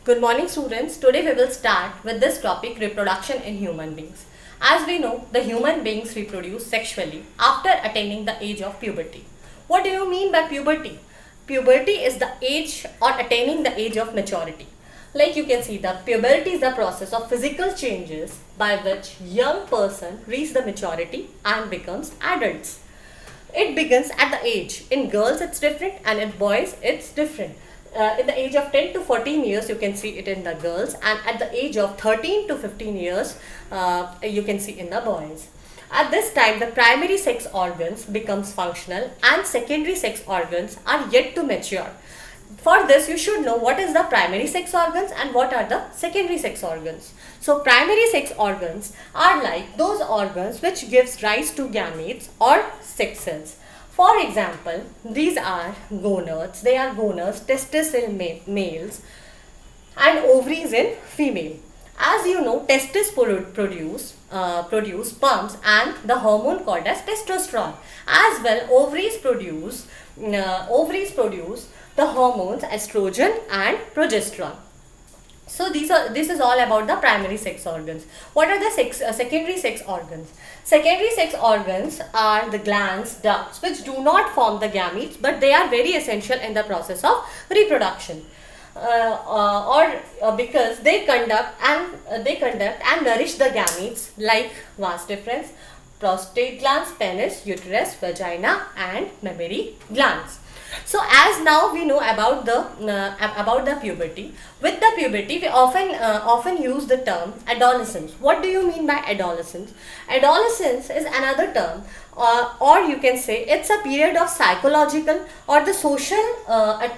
Good morning students. Today we will start with this topic, reproduction in human beings. As we know, the human beings reproduce sexually after attaining the age of puberty. What do you mean by puberty? Puberty is the age or attaining the age of maturity. Like you can see, the puberty is the process of physical changes by which young person reach the maturity and becomes adults. It begins at the age. In girls it's different and in boys it's different. In the age of 10 to 14 years you can see it in the girls, and at the age of 13 to 15 years you can see in the boys. At this time the primary sex organs becomes functional and secondary sex organs are yet to mature. For this you should know what is the primary sex organs and what are the secondary sex organs. So primary sex organs are like those organs which gives rise to gametes or sex cells. For example, these are gonads. They are gonads, testes in males and ovaries in female. As you know, testes produce sperms and the hormone called as testosterone. As well, ovaries produce the hormones estrogen and progesterone. So this is all about the primary sex organs. What are the secondary sex organs? Secondary sex organs are the glands, ducts, which do not form the gametes, but they are very essential in the process of reproduction. Because they conduct and nourish the gametes, like vas deferens, prostate glands, penis, uterus, vagina, and mammary glands. So as now we know about the puberty. With the puberty, we often use the term adolescence. What do you mean by adolescence? Adolescence is another term, or you can say it's a period of psychological or the social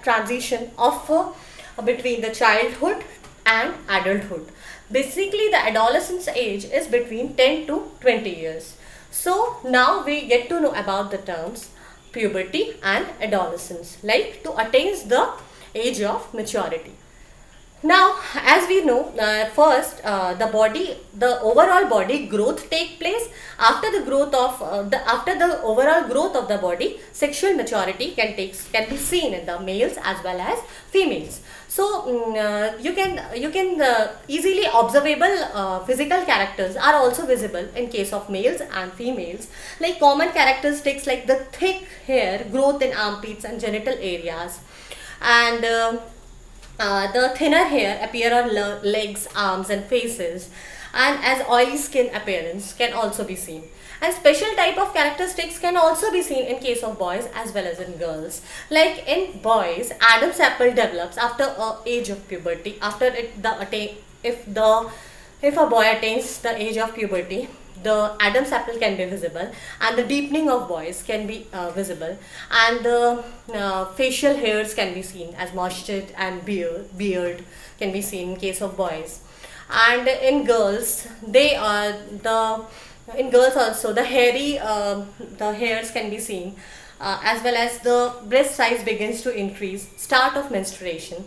transition of between the childhood and adulthood. Basically, the adolescence age is between 10 to 20 years. So now we get to know about the terms puberty and adolescence, like to attain the age of maturity. Now, as we know, first the overall body growth take place after the growth of after the overall growth of the body. Sexual maturity can be seen in the males as well as females. So you can easily observable physical characters are also visible in case of males and females. Like common characteristics like the thick hair, growth in armpits and genital areas, and the thinner hair appear on legs, arms and faces, and as oily skin appearance can also be seen. And special type of characteristics can also be seen in case of boys as well as in girls. Like in boys, Adam's apple develops after age of puberty. If a boy attains the age of puberty, the Adam's apple can be visible, and the deepening of boys can be visible, and the facial hairs can be seen as mustache and beard can be seen in case of boys. And in girls, in girls also the hairs can be seen, as well as the breast size begins to increase. Start of menstruation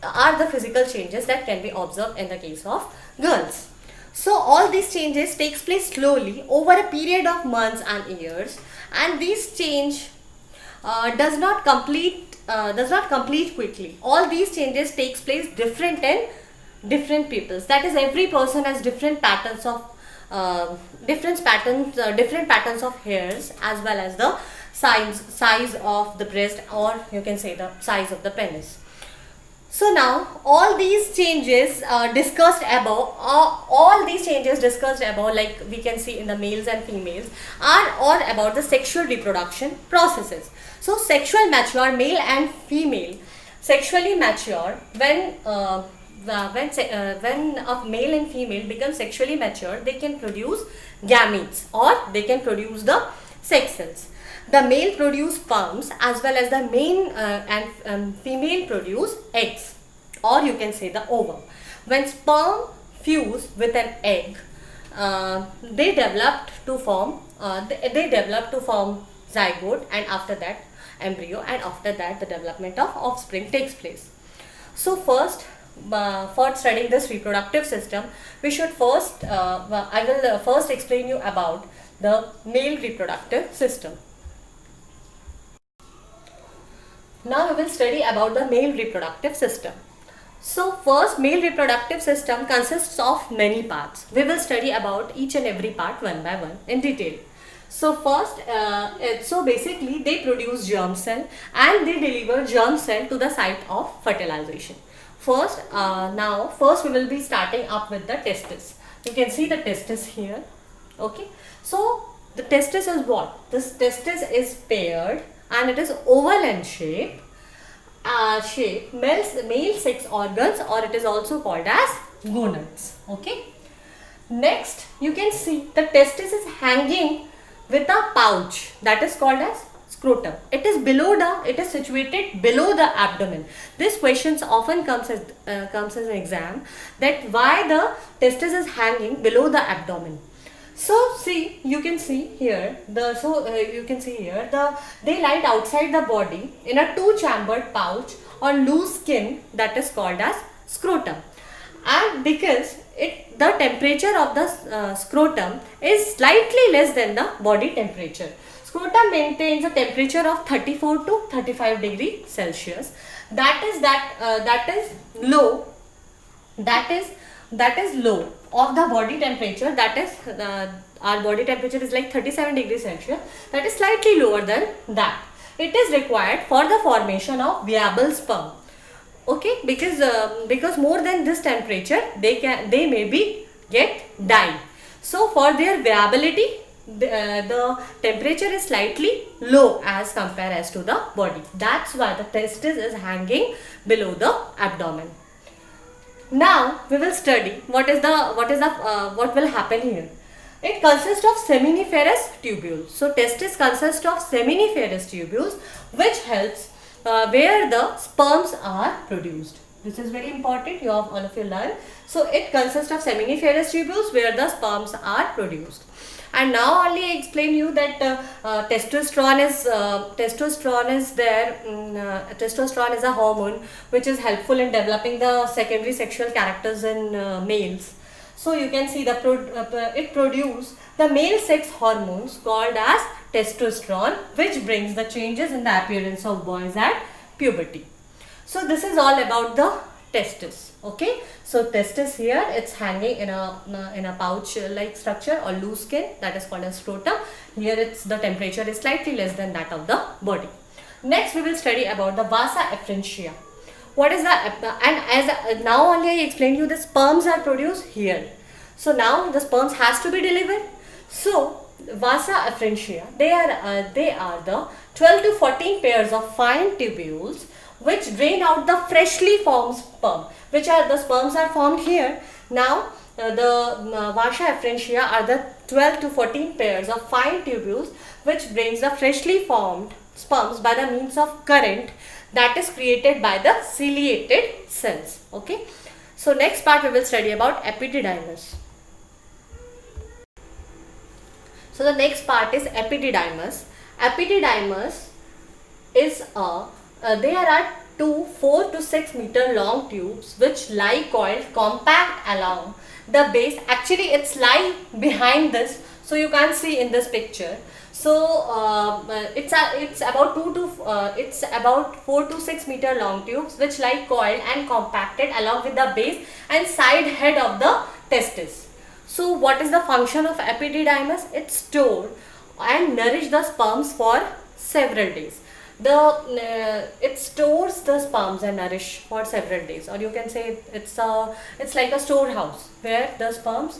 are the physical changes that can be observed in the case of girls. So all these changes takes place slowly over a period of months and years, and these change does not complete quickly. All these changes takes place different in different peoples. That is, every person has different patterns of hairs, as well as the size of the breast, or you can say the size of the penis. So now all these changes discussed above, like we can see in the males and females, are all about the sexual reproduction processes. So sexual mature male and female sexually mature when a male and female become sexually mature, they can produce gametes or they can produce the sex cells. The male produce sperms, as well as the female produce eggs, or you can say the ovum. When sperm fuse with an egg, they develop to form zygote, and after that embryo, and after that the development of offspring takes place. So first, for studying this reproductive system, we should first I will first explain you about the male reproductive system. Now we will study about the male reproductive system. So first, male reproductive system consists of many parts. We will study about each and every part one by one in detail. So first, so basically they produce germ cell and they deliver germ cell to the site of fertilization. First, first we will be starting up with the testis. You can see the testis here. Okay. So the testis is what? This testis is paired and it is oval in shape, male sex organs, or it is also called as gonads. Okay. Next, you can see the testis is hanging with a pouch that is called as scrotum. It is situated below the abdomen. This questions often comes as an exam, that why the testis is hanging below the abdomen. So see, you can see here they lie outside the body in a two-chambered pouch or loose skin that is called as scrotum. And because the temperature of the scrotum is slightly less than the body temperature. Scrotum maintains a temperature of 34 to 35 degrees Celsius. That is low. That is low of the body temperature. That is our body temperature is like 37 degrees Celsius. That is slightly lower than that. It is required for the formation of viable sperm. Okay, because more than this temperature they may be get die. So for their viability, the temperature is slightly low as compared as to the body. That's why the testis is hanging below the abdomen. Now we will study what will happen here. It consists of seminiferous tubules. So testis consists of seminiferous tubules, which helps where the sperms are produced. This is very important. All of you learn. So it consists of seminiferous tubules where the sperms are produced. And now only I explain you that testosterone is there. Testosterone is a hormone which is helpful in developing the secondary sexual characters in males. So you can see it produces the male sex hormones called as testosterone, which brings the changes in the appearance of boys at puberty. So this is all about the testis. Okay, so testis here, it's hanging in a pouch like structure or loose skin, that is called as scrotum. Here the temperature is slightly less than that of the body. Next we will study about the vasa efferentia. What is now only I explained you the sperms are produced here. So now the sperms has to be delivered. So vasa efferentia, they are the 12 to 14 pairs of fine tubules which drain out the freshly formed sperm. The sperms are formed here. Now the vasa efferentia are the 12 to 14 pairs of fine tubules which brings the freshly formed sperms by the means of current that is created by the ciliated cells. Okay. So next part we will study about epididymis. So the next part is epididymis. Epididymis is there are two 4 to 6 meter long tubes which lie coiled compact along the base. Actually it's lie behind this, so you can't see in this picture. So it's about 4 to 6 meter long tubes which lie coiled and compacted along with the base and side head of the testis. So what is the function of epididymis? It stores and nourish the sperms for several days. It stores the sperms and nourish for several days, or you can say it's like a storehouse where the sperms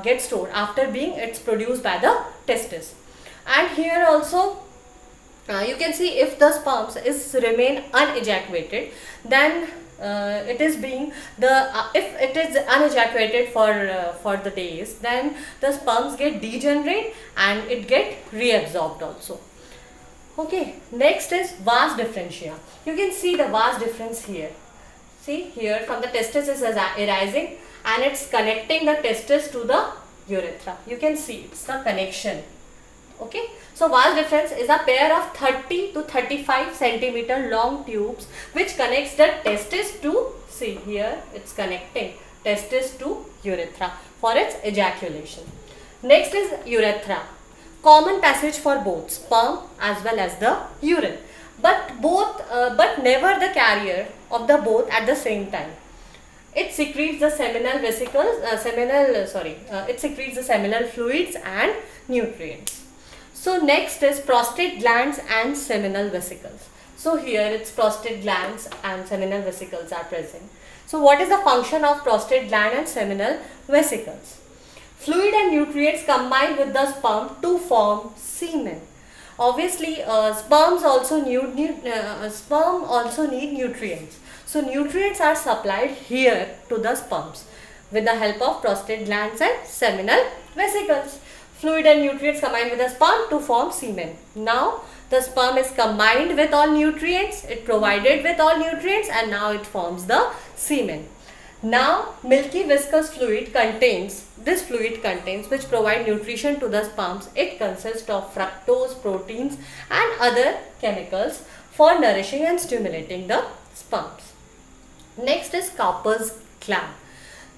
get stored after it's produced by the testis. And here also you can see if the sperms remain unejaculated, then if it is unejaculated for the days, then the sperms get degenerate and it get reabsorbed also. Okay, next is vas differentia. You can see the vas difference here. See here, from the testis is arising and it's connecting the testis to the urethra. You can see it's the connection. Okay, so vas deferens is a pair of 30 to 35 centimeter long tubes which connects the testis to, see here it's connecting testis to urethra for its ejaculation. Next is urethra. Common passage for both sperm as well as the urine. but never the carrier of the both at the same time. It secretes the seminal vesicles, it secretes the seminal fluids and nutrients. So next is prostate glands and seminal vesicles. So here it's prostate glands and seminal vesicles are present. So what is the function of prostate gland and seminal vesicles? Fluid and nutrients combine with the sperm to form semen. Obviously, sperm also need nutrients. So nutrients are supplied here to the sperms with the help of prostate glands and seminal vesicles. Fluid and nutrients combine with the sperm to form semen. Now the sperm is combined with all nutrients, it provided with all nutrients, and now it forms the semen. Now milky viscous fluid contains, which provide nutrition to the sperms. It consists of fructose, proteins and other chemicals for nourishing and stimulating the sperms. Next is Cowper's gland.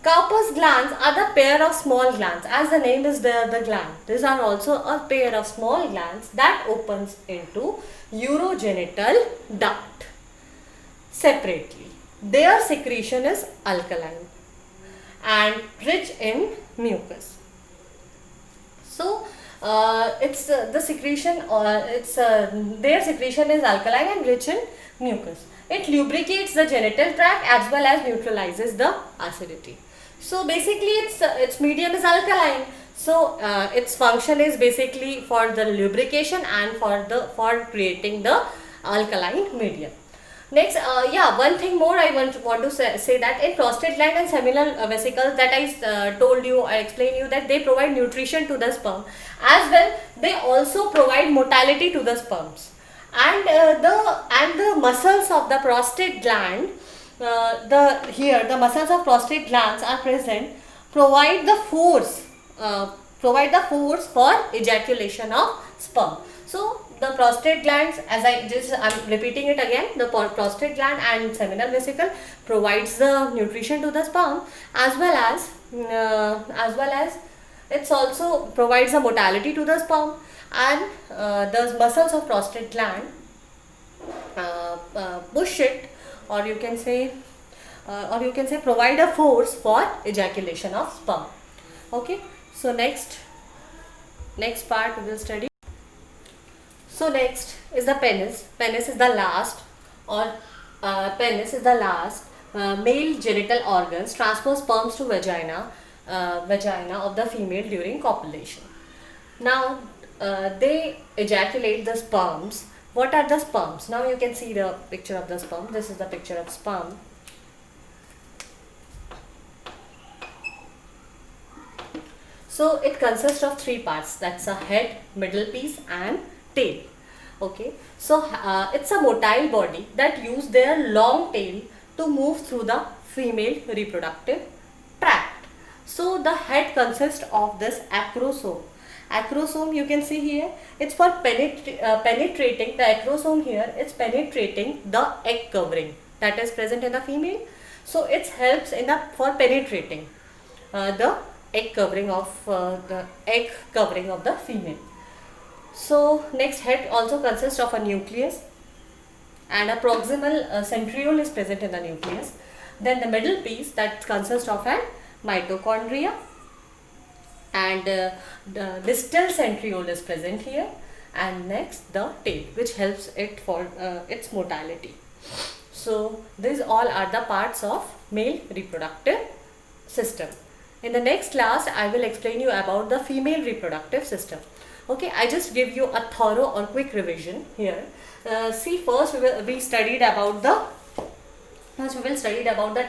Cowper's glands are the pair of small glands, as the name is there, the gland. These are also a pair of small glands that opens into urogenital duct separately. Their secretion is alkaline and rich in mucus. So their secretion is alkaline and rich in mucus. It lubricates the genital tract as well as neutralizes the acidity. So basically its medium is alkaline. So its function is basically for the lubrication and for creating the alkaline medium. Next, one thing more I want to say that in prostate gland and seminal vesicles that I explained you that they provide nutrition to the sperm, as well they also provide motility to the sperms. And the muscles of the prostate gland, the muscles of prostate glands are present, provide the force for ejaculation of sperm. So the prostate glands, I'm repeating it again, the prostate gland and seminal vesicle provides the nutrition to the sperm, as well as it also provides the motility to the sperm. And the muscles of prostate gland push it, or you can say provide a force for ejaculation of sperm. Okay, so next part we will study. So next is the penis. Penis is the last male genital organs transfer sperms to vagina of the female during copulation. Now they ejaculate the sperms. What are the sperms? Now you can see the picture of the sperm. This is the picture of sperm. So it consists of three parts. That's a head, middle piece and tail. Okay. So it's a motile body that use their long tail to move through the female reproductive tract. So the head consists of this acrosome. Acrosome you can see here, it's for penetrating, the acrosome here, it's penetrating the egg covering that is present in the female. So it helps for penetrating the egg covering of the female. So next, head also consists of a nucleus and a proximal centriole is present in the nucleus. Then the middle piece that consists of an mitochondria, and the distal centriole is present here, and next the tail, which helps it for its motility. So these all are the parts of male reproductive system. In the next class I will explain you about the female reproductive system. Okay, I just give you a thorough or quick revision here. See, first we will study about the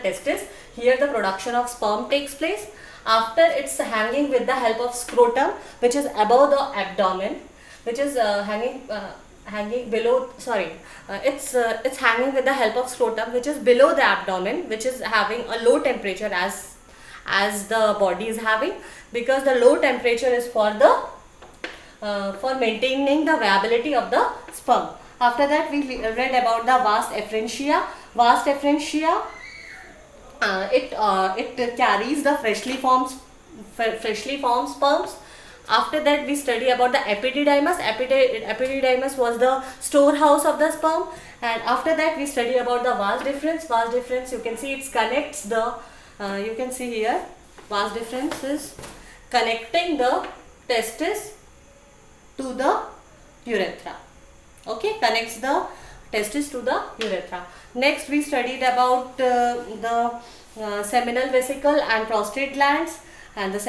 testis. Here the production of sperm takes place. After, it's hanging with the help of scrotum, which is above the abdomen, which is hanging below. It's hanging with the help of scrotum, which is below the abdomen, which is having a low temperature as the body is having, because the low temperature is for maintaining the viability of the sperm. After that, we read about the vas efferentia. Vas efferentia, it carries the freshly formed sperms. After that we study about the epididymis. Epididymis was the storehouse of the sperm. And after that we study about the vas deferens. Vas deferens, you can see it connects the, you can see here, vas deferens is connecting the testis to the urethra. Okay, connects the testis to the urethra. Next we studied about the seminal vesicle and prostate glands, and the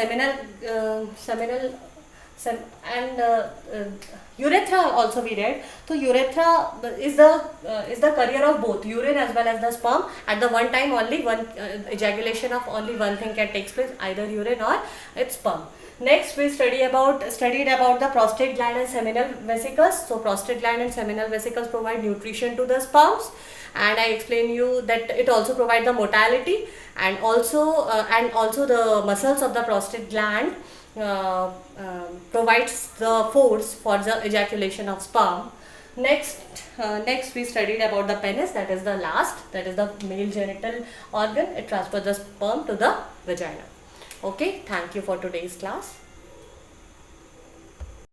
urethra also we read. So urethra is the carrier of both urine as well as the sperm. At the one time only one ejaculation of only one thing can take place, either urine or its sperm. Next we studied about the prostate gland and seminal vesicles. So prostate gland and seminal vesicles provide nutrition to the sperms, and I explain you that it also provides the motility, and also the muscles of the prostate gland provides the force for the ejaculation of sperm. Next we studied about the penis, that is the male genital organ. It transfers the sperm to the vagina. Okay, thank you for today's class.